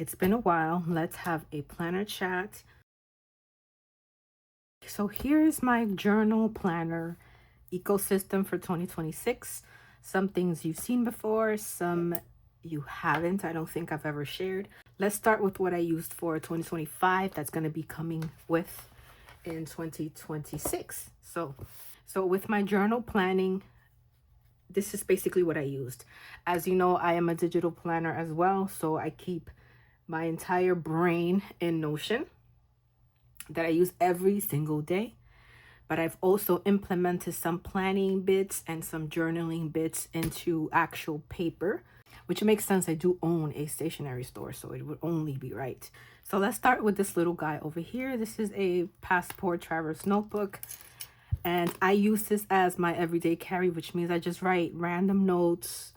It's been a while. Let's have a planner chat. So here's my journal planner ecosystem for 2026. Some things you've seen before, some you haven't. I don't think I've ever shared. Let's start with what I used for 2025 that's going to be coming with in 2026. So with my journal planning, this is basically what I used. As you know, I am a digital planner as well, so I keep my entire brain in Notion that I use every single day. But I've also implemented some planning bits and some journaling bits into actual paper, which makes sense. I do own a stationery store, so it would only be right. So let's start with this little guy over here. This is a passport traverse notebook. And I use this as my everyday carry, which means I just write random notes.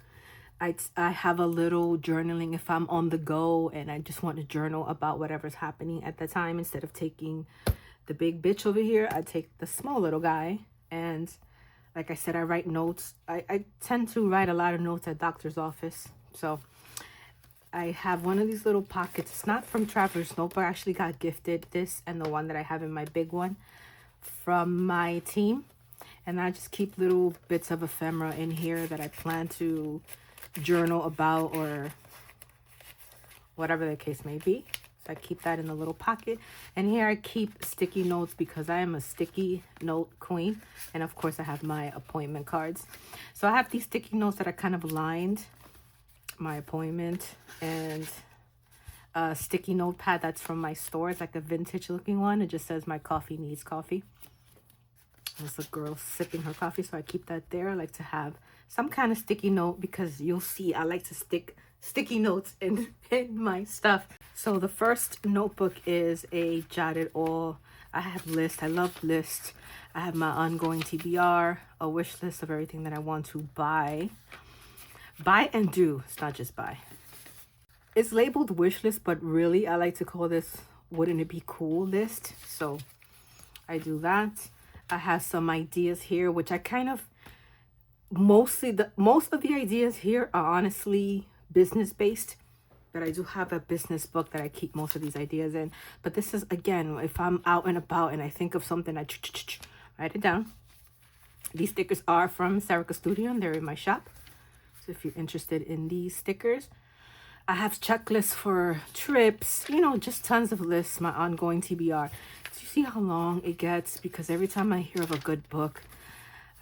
I have a little journaling if I'm on the go and I just want to journal about whatever's happening at the time. Instead of taking the big bitch over here, I take the small little guy. And like I said, I write notes. I tend to write a lot of notes at doctor's office. So I have one of these little pockets. It's not from Traveler's Notebook. I actually got gifted this and the one that I have in my big one from my team. And I just keep little bits of ephemera in here that I plan to journal about or whatever the case may be. So I keep that in the little pocket. And here I keep sticky notes because I am a sticky note queen. And of course I have my appointment cards. So I have these sticky notes that are kind of lined my appointment, and a sticky notepad that's from my store. It's like a vintage looking one. It just says my coffee needs coffee. There's a girl sipping her coffee, so I keep that there. I like to have some kind of sticky note because you'll see I like to stick sticky notes in my stuff. So the first notebook is a jotted all. I have lists. I love lists. I have my ongoing TBR, a wish list of everything that I want to buy and do. It's not just buy. It's labeled wish list, but really I like to call this wouldn't it be cool list. So I do that. I have some ideas here, which I kind of most of the ideas here are honestly business based, but I do have a business book that I keep most of these ideas in. But this is, again, if I'm out and about and I think of something, I write it down. These stickers are from Serica Studio and they're in my shop. So if you're interested in these stickers, I have checklists for trips, just tons of lists, my ongoing TBR. So you see how long it gets? Because every time I hear of a good book,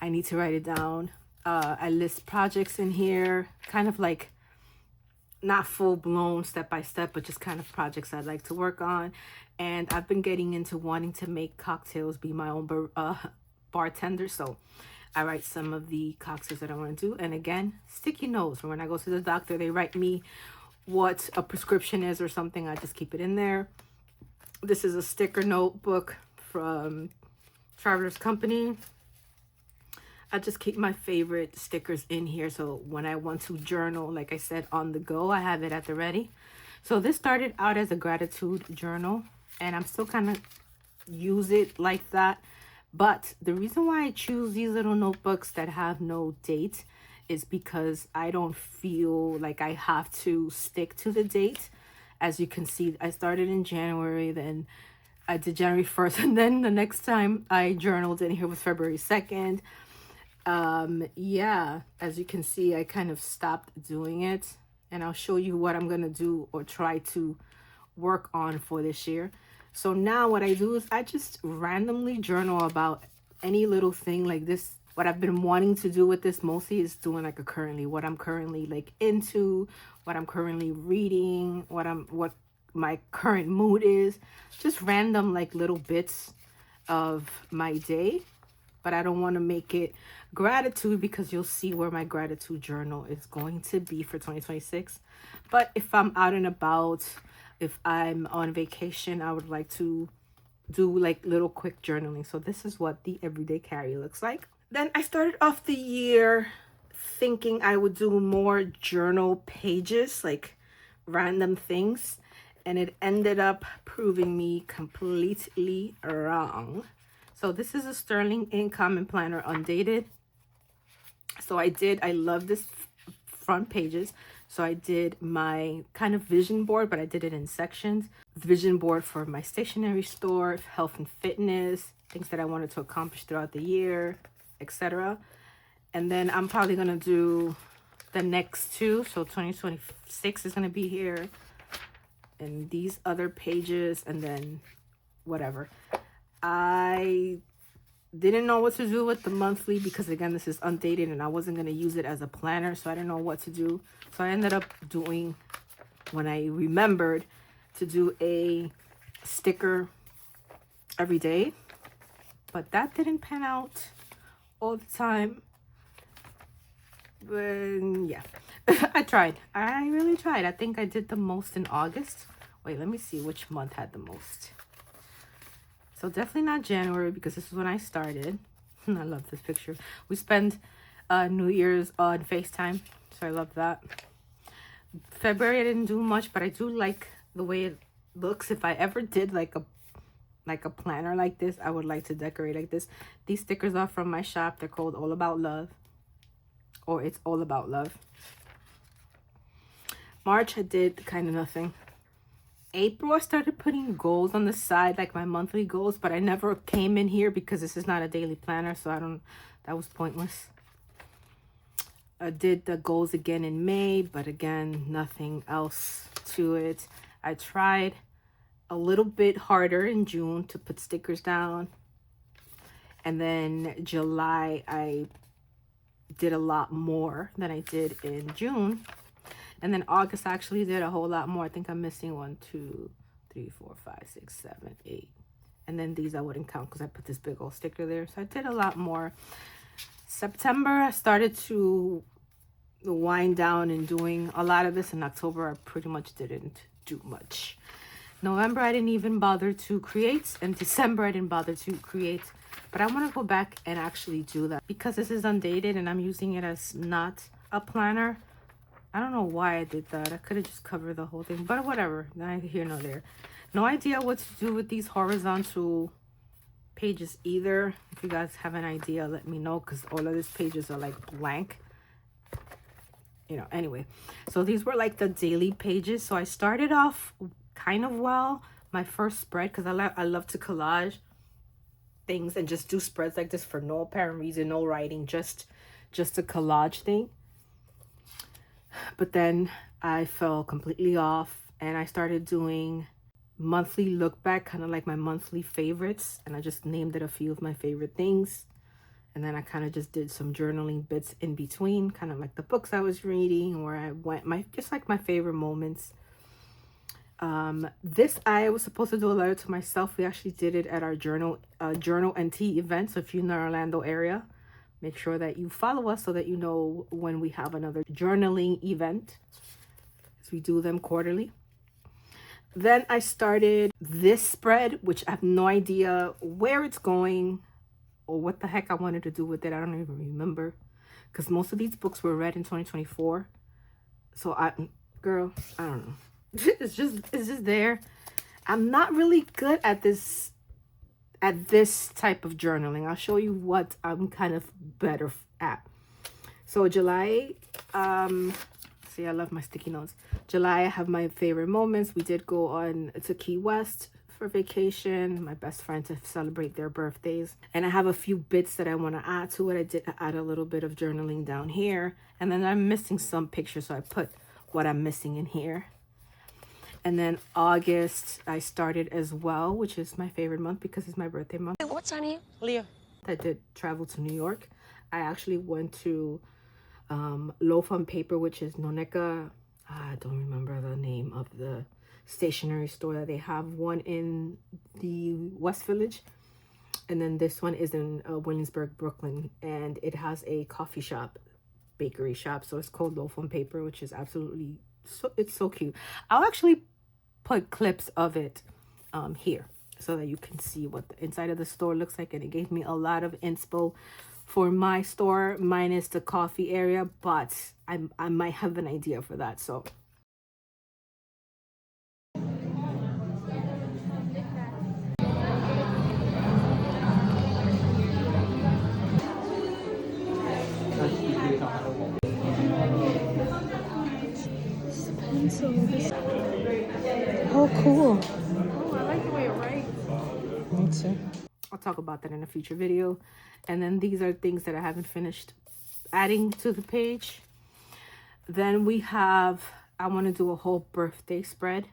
I need to write it down. I list projects in here, kind of like not full-blown step-by-step, but just kind of projects I'd like to work on. And I've been getting into wanting to make cocktails, be my own bartender. So I write some of the cocktails that I want to do. And again, sticky notes. When I go to the doctor, they write me what a prescription is or something. I just keep it in there. This is a sticker notebook from Traveler's Company. I just keep my favorite stickers in here. So when I want to journal, like I said, on the go, I have it at the ready. So this started out as a gratitude journal, and I'm still kind of use it like that. But the reason why I choose these little notebooks that have no date is because I don't feel like I have to stick to the date. As you can see, I started in January, then I did January 1st, and then the next time I journaled in here was February 2nd. Yeah, as you can see, I kind of stopped doing it, and I'll show you what I'm gonna do or try to work on for this year. So now what I do is I just randomly journal about any little thing like this. What I've been wanting to do with this mostly is doing like what I'm currently like into, what I'm currently reading, what my current mood is, just random like little bits of my day. But I don't want to make it gratitude because you'll see where my gratitude journal is going to be for 2026. But if I'm out and about, if I'm on vacation, I would like to do like little quick journaling. So this is what the everyday carry looks like. Then I started off the year thinking I would do more journal pages, like random things. And it ended up proving me completely wrong. So this is a Sterling Ink Common Planner Undated. So I love this front pages. So I did my kind of vision board, but I did it in sections. Vision board for my stationery store, health and fitness, things that I wanted to accomplish throughout the year, etc. And then I'm probably going to do the next two. So 2026 is going to be here. And these other pages, and then whatever. I didn't know what to do with the monthly because, again, this is undated and I wasn't going to use it as a planner, so I didn't know what to do. So I ended up doing, when I remembered, to do a sticker every day. But that didn't pan out all the time. But yeah, I tried. I really tried. I think I did the most in August. Wait, let me see which month had the most. So definitely not January because this is when I started. I love this picture. We spend New Year's on FaceTime, so I love that. February I didn't do much, but I do like the way it looks. If I ever did like a planner like this, I would like to decorate like this. These stickers are from my shop. They're called All About Love, or It's All About Love. March I did kind of nothing. April, I started putting goals on the side, like my monthly goals, but I never came in here because this is not a daily planner, so that was pointless. I did the goals again in May, but again, nothing else to it. I tried a little bit harder in June to put stickers down. And then July, I did a lot more than I did in June. And then August I actually did a whole lot more. I think I'm missing 1, 2, 3, 4, 5, 6, 7, 8. And then these I wouldn't count because I put this big old sticker there. So I did a lot more. September, I started to wind down and doing a lot of this. In October, I pretty much didn't do much. November, I didn't even bother to create. And December, I didn't bother to create. But I want to go back and actually do that. Because this is undated and I'm using it as not a planner. I don't know why I did that. I could have just covered the whole thing, but whatever. Neither here nor there. No idea what to do with these horizontal pages either. If you guys have an idea, let me know, because all of these pages are like blank. You know, anyway. So these were like the daily pages. So I started off kind of well. My first spread, because I love to collage things and just do spreads like this for no apparent reason, no writing, just a collage thing. But then I fell completely off and I started doing monthly look back, kind of like my monthly favorites. And I just named it a few of my favorite things. And then I kind of just did some journaling bits in between, kind of like the books I was reading, where I went, just like my favorite moments. This I was supposed to do a letter to myself. We actually did it at our journal and tea event. So if you're in the Orlando area, make sure that you follow us so that you know when we have another journaling event, as we do them quarterly. Then I started this spread, which I have no idea where it's going or what the heck I wanted to do with it. I don't even remember, because most of these books were read in 2024. So I don't know. It's just there. I'm not really good at this type of journaling. I'll show you what I'm kind of better at. So July, see, I love my sticky notes. July, I have my favorite moments. We did go on to Key West for vacation, my best friend, to celebrate their birthdays. And I have a few bits that I want to add to it. I did add a little bit of journaling down here. And then I'm missing some pictures, so I put what I'm missing in here. And then August, I started as well, which is my favorite month because it's my birthday month. What sign are you? Leo. I did travel to New York. I actually went to Loaf on Paper, which is Noneka. I don't remember the name of the stationery store that they have. One in the West Village. And then this one is in Williamsburg, Brooklyn. And it has a coffee shop, bakery shop. So it's called Loaf on Paper, which is absolutely, it's so cute. I'll actually put clips of it here so that you can see what the inside of the store looks like. And it gave me a lot of inspo for my store, minus the coffee area, but I might have an idea for that. So Oh, cool. Oh, I like the way it writes. Me too. I'll talk about that in a future video. And then these are things that I haven't finished adding to the page. Then we have, I want to do a whole birthday spread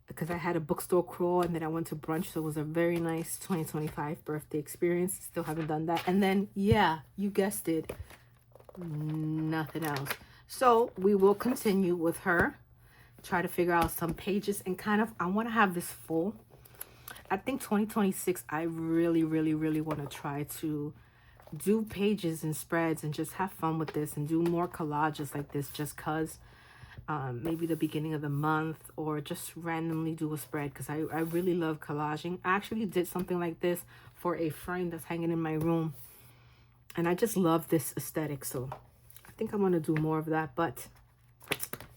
because I had a bookstore crawl and then I went to brunch. So it was a very nice 2025 birthday experience. Still haven't done that. And then, yeah, you guessed it, nothing else. So we will continue with her, try to figure out some pages and kind of, I want to have this full. I think 2026, I really want to try to do pages and spreads and just have fun with this and do more collages like this just because maybe the beginning of the month or just randomly do a spread because I really love collaging. I actually did something like this for a frame that's hanging in my room and I just love this aesthetic. So I think I'm going to do more of that, but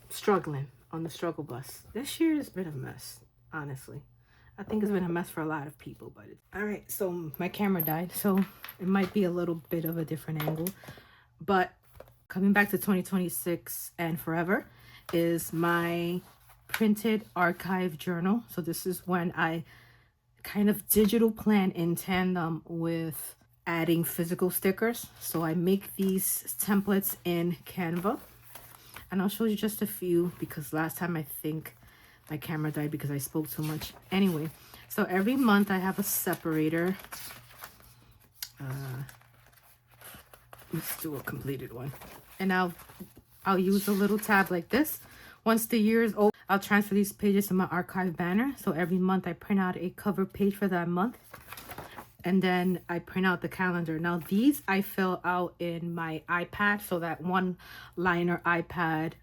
struggling on the struggle bus. This year has been a mess, honestly. I think it's been a mess for a lot of people, but all right. So my camera died, so it might be a little bit of a different angle, but coming back to 2026 and forever is my printed archive journal. So this is when I kind of digital plan in tandem with adding physical stickers. So I make these templates in Canva and I'll show you just a few because last time I think my camera died because I spoke too much. Anyway, so every month I have a separator. Let's do a completed one. And I'll use a little tab like this. Once the year is over, I'll transfer these pages to my archive banner. So every month I print out a cover page for that month. And then I print out the calendar. Now these I fill out in my iPad. So that one liner iPad,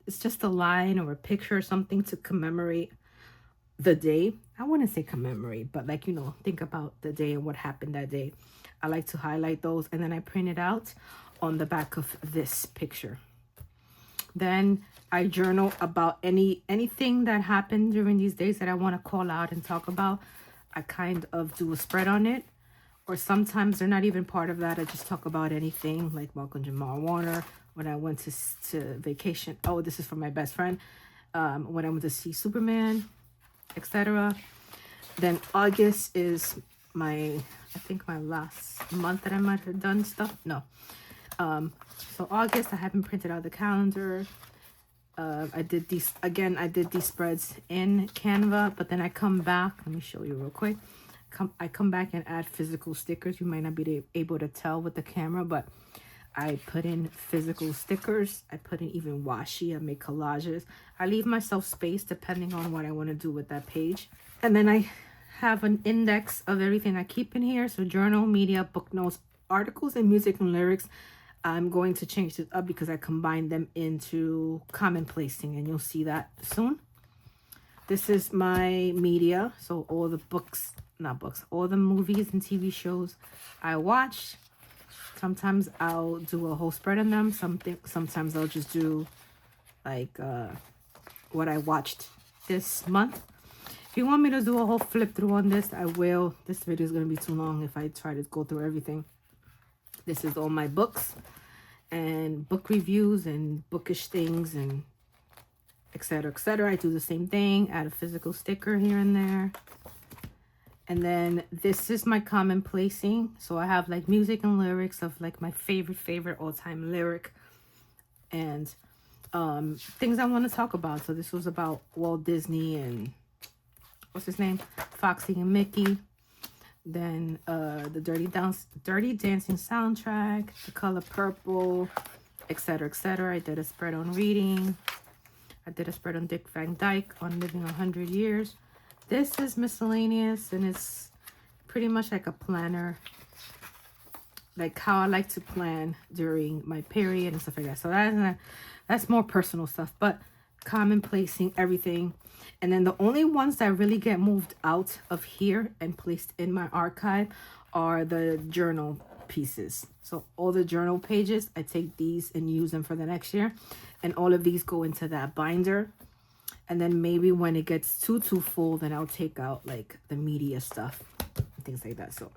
it's just a line or a picture or something to commemorate the day. I wouldn't say commemorate, but like, you know, think about the day and what happened that day. I like to highlight those and then I print it out on the back of this picture. Then I journal about anything that happened during these days that I want to call out and talk about. I kind of do a spread on it. Or sometimes they're not even part of that. I just talk about anything like Malcolm Jamal Warner, when I went to vacation. Oh, this is for my best friend. When I went to see Superman, etc. Then August is I think my last month that I might have done stuff. No. So August, I haven't printed out the calendar. I did these spreads in Canva, but then I come back. Let me show you real quick. I come back and add physical stickers. You might not be able to tell with the camera, but I put in physical stickers. I put in even washi. I make collages. I leave myself space depending on what I want to do with that page. And then I have an index of everything I keep in here. So journal, media, book notes, articles, and music and lyrics. I'm going to change this up because I combine them into common placing, and you'll see that soon. This is my media. So all the all the movies and TV shows I watch. Sometimes I'll do a whole spread on them. Sometimes I'll just do like what I watched this month. If you want me to do a whole flip through on this, I will. This video is going to be too long if I try to go through everything. This is all my books and book reviews and bookish things and etc. etc. I do the same thing. Add a physical sticker here and there. And then this is my common placing. So I have like music and lyrics of like my favorite all-time lyric and things I want to talk about. So this was about Walt Disney and what's his name? Foxy and Mickey. Then the Dirty Dancing soundtrack, The Color Purple, etc. etc. I did a spread on reading. I did a spread on Dick Van Dyke on living 100 years. This is miscellaneous and it's pretty much like a planner, like how I like to plan during my period and stuff like that. So that's more personal stuff, but common placing everything. And then the only ones that really get moved out of here and placed in my archive are the journal pieces. So all the journal pages, I take these and use them for the next year. And all of these go into that binder. And then maybe when it gets too full, then I'll take out like the media stuff and things like that. So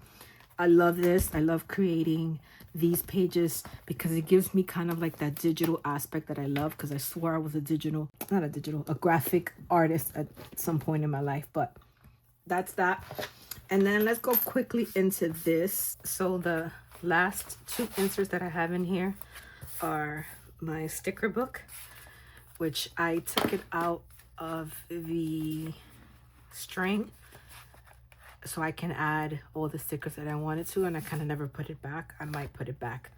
I love this. I love creating these pages because it gives me kind of like that digital aspect that I love, because I swore I was a graphic artist at some point in my life, but that's that. And then let's go quickly into this. So the last two inserts that I have in here are my sticker book, which I took it out of the string so I can add all the stickers that I wanted to, and I kind of never put it back. I might put it back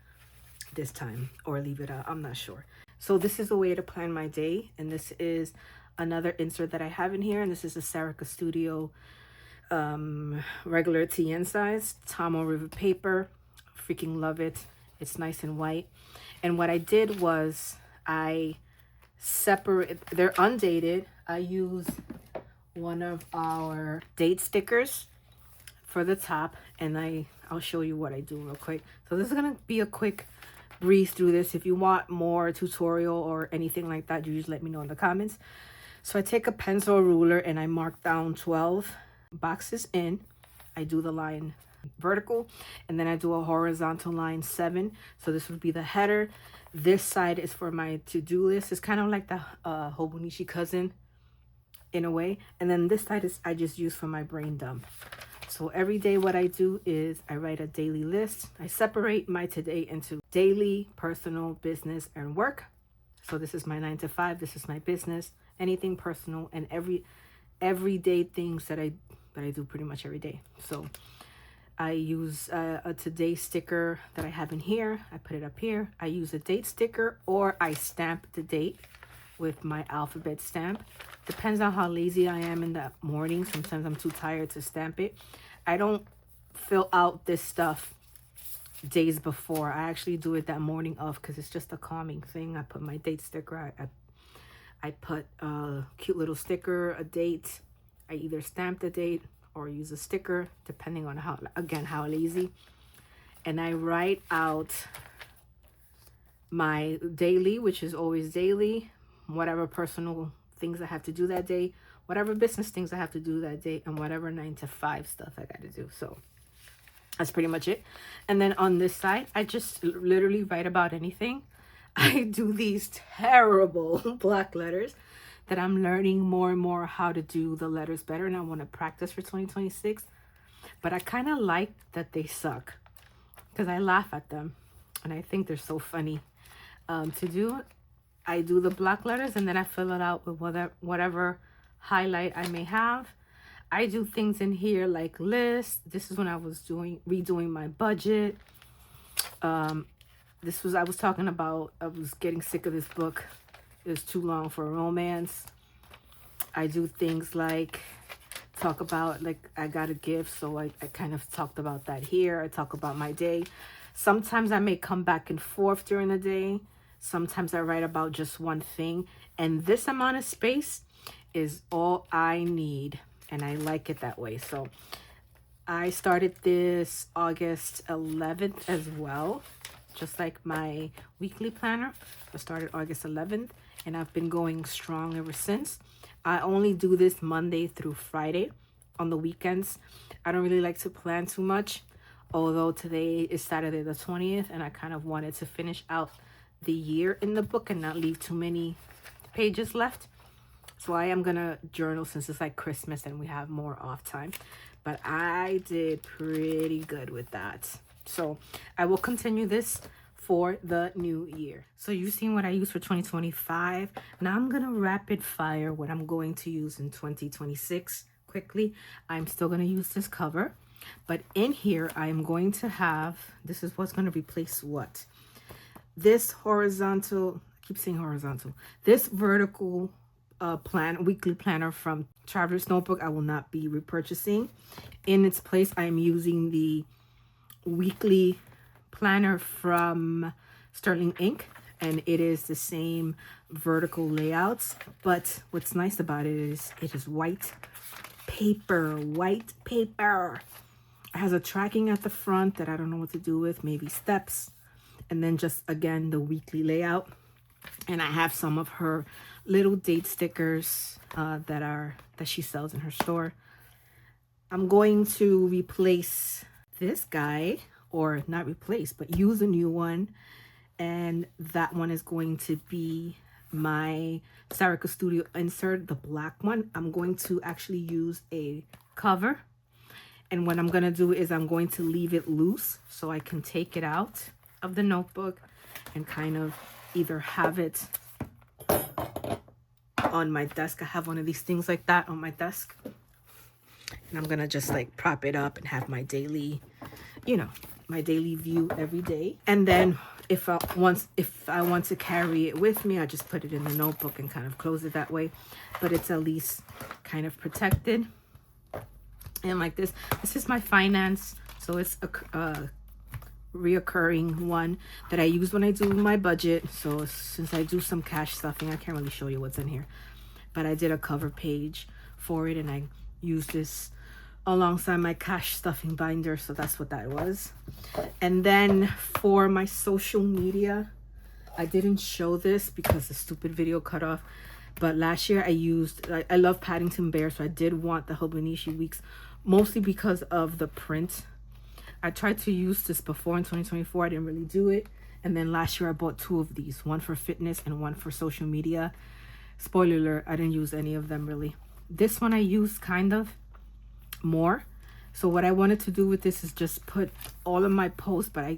this time or leave it out. I'm not sure. So this is a way to plan my day, and this is another insert that I have in here, and this is a Serica Studio regular TN size Tomo River paper. Freaking love it. It's nice and white. And what I did was I separate, they're undated. I use one of our date stickers for the top, and I'll show you what I do real quick. So this is gonna be a quick breeze through this. If you want more tutorial or anything like that, you just let me know in the comments. So I take a pencil ruler and I mark down 12 boxes in. I do the line vertical, and then I do a horizontal line 7. So this would be the header. This side is for my to-do list. It's kind of like the Hobonichi cousin in a way. And then this side is I just use for my brain dump. So every day what I do is I write a daily list. I separate my today into daily, personal, business, and work. So this is my 9 to 5. This is my business, anything personal, and everyday things that I do pretty much every day. So I use a today sticker that I have in here. I put it up here. I use a date sticker, or I stamp the date with my alphabet stamp. Depends on how lazy I am in the morning. Sometimes I'm too tired to stamp it. I don't fill out this stuff days before. I actually do it that morning of, because it's just a calming thing. I put my date sticker. I put a cute little sticker, a date. I either stamp the date or use a sticker, depending on how lazy. And I write out my daily, which is always daily, whatever personal things I have to do that day, whatever business things I have to do that day, and whatever 9 to 5 stuff I got to do. So that's pretty much it. And then on this side, I just literally write about anything. I do these terrible black letters that I'm learning more and more how to do the letters better, and I want to practice for 2026. But I kind of like that they suck, because I laugh at them and I think they're so funny to do. I do the black letters, and then I fill it out with whatever highlight I may have. I do things in here like lists. This is when I was redoing my budget. I was talking about, I was getting sick of this book. It was too long for a romance. I do things like talk about, like, I got a gift, so I kind of talked about that here. I talk about my day. Sometimes I may come back and forth during the day. Sometimes I write about just one thing, and this amount of space is all I need, and I like it that way. So I started this August 11th as well, just like my weekly planner. I started August 11th, and I've been going strong ever since. I only do this Monday through Friday. On the weekends, I don't really like to plan too much, although today is Saturday the 20th, and I kind of wanted to finish out the year in the book and not leave too many pages left. So I am gonna journal since it's like Christmas and we have more off time, but I did pretty good with that. So I will continue this for the new year. So you've seen what I use for 2025. Now I'm gonna rapid fire what I'm going to use in 2026 quickly. I'm still gonna use this cover, but in here I am going to have, this is what's gonna replace what? This horizontal, I keep saying horizontal, this vertical weekly planner from Traveler's Notebook, I will not be repurchasing. In its place, I am using the weekly planner from Sterling Ink, and it is the same vertical layouts, but what's nice about it is white paper. It has a tracking at the front that I don't know what to do with, maybe steps, and then just again the weekly layout. And I have some of her little date stickers that she sells in her store. I'm going to replace this guy, or not replace, but use a new one. And that one is going to be my Sarika Studio insert, the black one. I'm going to actually use a cover. And what I'm going to do is I'm going to leave it loose so I can take it out of the notebook and kind of either have it on my desk. I have one of these things like that on my desk. And I'm going to just like prop it up and have my daily, my daily view every day. And then if I want to carry it with me, I just put it in the notebook and kind of close it that way. But it's at least kind of protected. And like this is my finance. So it's a reoccurring one that I use when I do my budget. So since I do some cash stuffing, I can't really show you what's in here. But I did a cover page for it and I used this alongside my cash stuffing binder. So that's what that was. And then for my social media, I didn't show this because the stupid video cut off. But last year I love Paddington Bear. So I did want the Hobonichi Weeks, mostly because of the print. I tried to use this before in 2024. I didn't really do it. And then last year I bought 2 of these, one for fitness and one for social media. Spoiler alert, I didn't use any of them really. This one I used kind of more. So what I wanted to do with this is just put all of my posts, but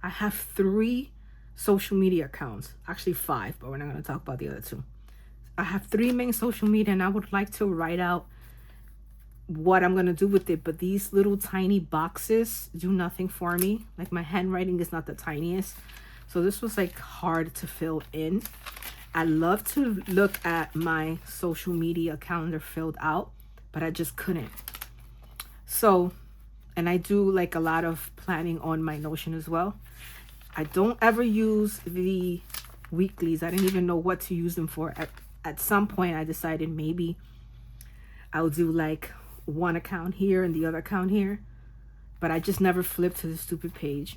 I have 3 social media accounts, actually 5, but we're not going to talk about the other 2. I have 3 main social media and I would like to write out what I'm going to do with it, but these little tiny boxes do nothing for me. Like my handwriting is not the tiniest. So this was like hard to fill in. I love to look at my social media calendar filled out, but I just couldn't. So, and I do like a lot of planning on my Notion as well. I don't ever use the weeklies. I didn't even know what to use them for. At some point, I decided maybe I'll do like one account here and the other account here, but I just never flipped to the stupid page.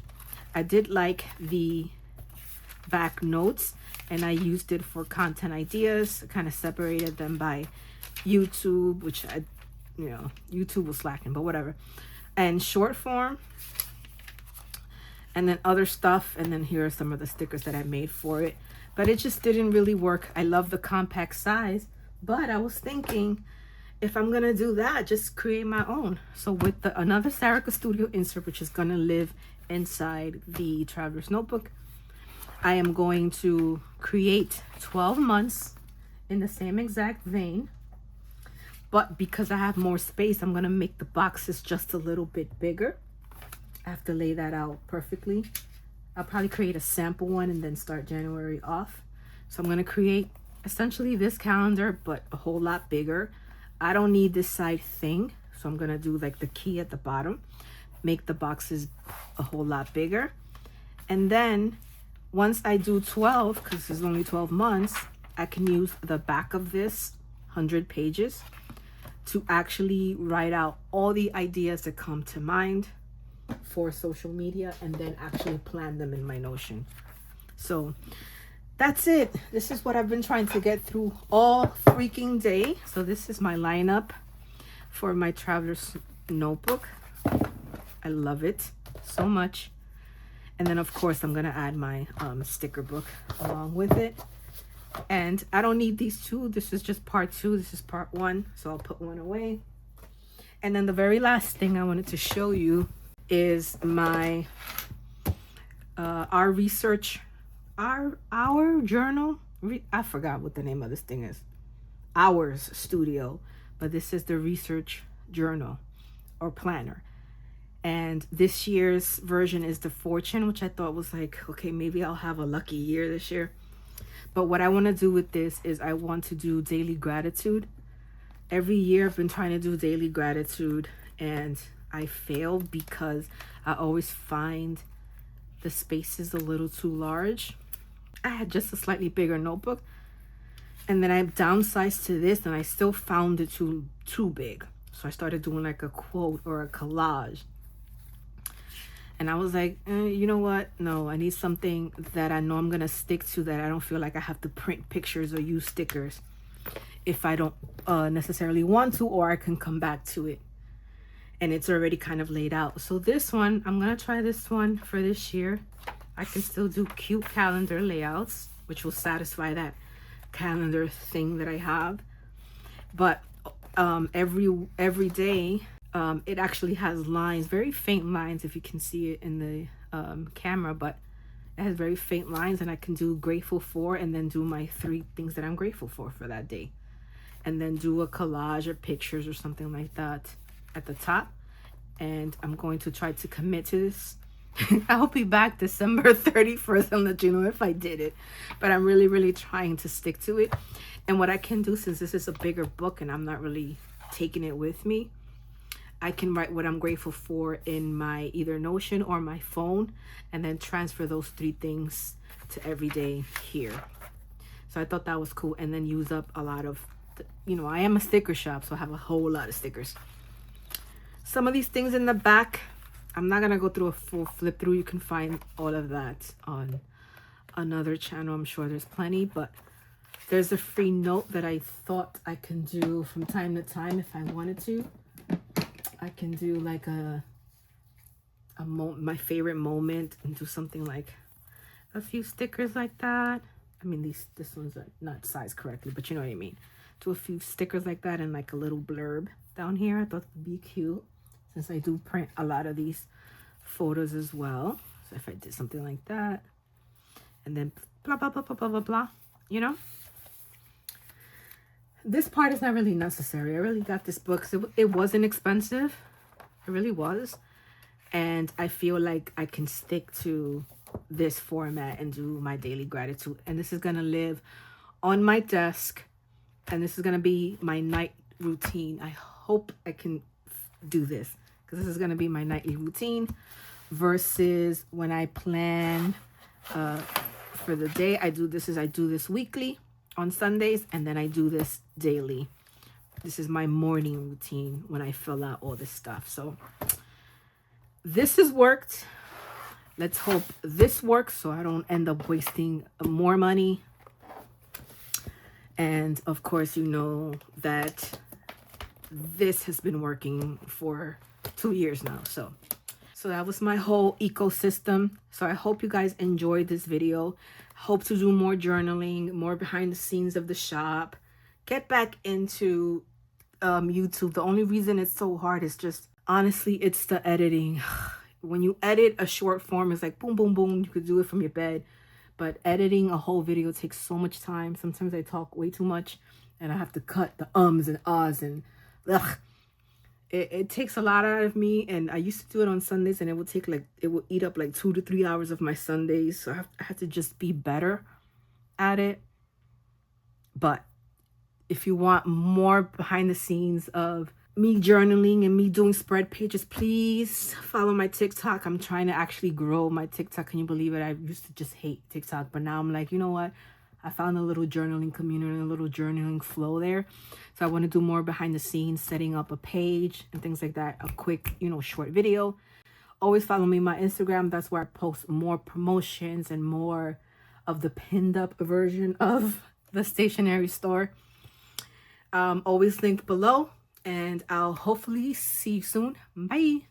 I did like the back notes and I used it for content ideas. I kind of separated them by YouTube, which YouTube was slacking, but whatever, and short form, and then other stuff. And then here are some of the stickers that I made for it, but it just didn't really work. I love the compact size, but I was thinking, if I'm gonna do that, just create my own. So with another Sarika Studio insert, which is gonna live inside the Traveler's Notebook, I am going to create 12 months in the same exact vein. But because I have more space, I'm gonna make the boxes just a little bit bigger. I have to lay that out perfectly. I'll probably create a sample one and then start January off. So I'm gonna create essentially this calendar, but a whole lot bigger. I don't need this side thing, so I'm gonna do like the key at the bottom, make the boxes a whole lot bigger. And then once I do 12, because there's only 12 months, I can use the back of this 100 pages to actually write out all the ideas that come to mind for social media and then actually plan them in my Notion. So that's it. This is what I've been trying to get through all freaking day. So this is my lineup for my Traveler's Notebook. I love it so much. And then of course I'm gonna add my sticker book along with it. And I don't need these 2. This is just part 2. This is part 1. So I'll put one away. And then the very last thing I wanted to show you is my our journal. I forgot what the name of this thing is. Hours Studio. But this is the research journal or planner. And this year's version is the Fortune, which I thought was like, okay, maybe I'll have a lucky year this year. But what I want to do with this is I want to do daily gratitude. Every year I've been trying to do daily gratitude and I fail because I always find the space is a little too large. I had just a slightly bigger notebook and then I downsized to this and I still found it too big. So I started doing like a quote or a collage. And I was like, you know what? No, I need something that I know I'm going to stick to, that I don't feel like I have to print pictures or use stickers if I don't necessarily want to, or I can come back to it. and it's already kind of laid out. So this one, I'm gonna try this one for this year. I can still do cute calendar layouts, which will satisfy that calendar thing that I have. But every day, it actually has lines, very faint lines, if you can see it in the camera, but it has very faint lines, and I can do grateful for, and then do my 3 things that I'm grateful for that day, and then do a collage or pictures or something like that at the top. And I'm going to try to commit to this. I'll be back December 31st and let you know if I did it, but I'm really trying to stick to it. And what I can do, since this is a bigger book and I'm not really taking it with me, I can write what I'm grateful for in my either Notion or my phone, and then transfer those 3 things to every day here. So I thought that was cool, and then use up a lot of, I am a sticker shop, so I have a whole lot of stickers. Some of these things in the back, I'm not gonna go through a full flip through. You can find all of that on another channel. I'm sure there's plenty, but there's a free note that I thought I can do from time to time if I wanted to. I can do like my favorite moment, and do something like a few stickers like that. I mean, this one's not sized correctly, but you know what I mean. Do a few stickers like that, and like a little blurb down here. I thought it would be cute, since I do print a lot of these photos as well. So if I did something like that, and then blah blah blah blah blah blah blah, this part is not really necessary. I really got this book because it wasn't expensive. It really was. And I feel like I can stick to this format and do my daily gratitude. And this is going to live on my desk. And this is going to be my night routine. I hope I can do this, because this is going to be my nightly routine, versus when I plan for the day. I do this weekly on Sundays, and then I do this daily. This is my morning routine when I fill out all this stuff. So this has worked. Let's hope this works so I don't end up wasting more money. And of course, you know that this has been working for 2 years now. So that was my whole ecosystem. So I hope you guys enjoyed this video. Hope to do more journaling, more behind the scenes of the shop. Get back into YouTube. The only reason it's so hard is just, honestly, it's the editing. When you edit a short form, it's like boom, boom, boom. You could do it from your bed. But editing a whole video takes so much time. Sometimes I talk way too much, and I have to cut the ums and ahs, and ugh. It takes a lot out of me. And I used to do it on Sundays, and it will eat up like 2 to 3 hours of my Sundays. So I have to just be better at it. But if you want more behind the scenes of me journaling and me doing spread pages, please follow my TikTok. I'm trying to actually grow my TikTok. Can you believe it? I used to just hate TikTok, but now I'm like, you know what? I found a little journaling community, a little journaling flow there. So I want to do more behind the scenes, setting up a page and things like that. A quick, short video. Always follow me on my Instagram. That's where I post more promotions and more of the pinned up version of the stationery store. Always linked below. And I'll hopefully see you soon. Bye.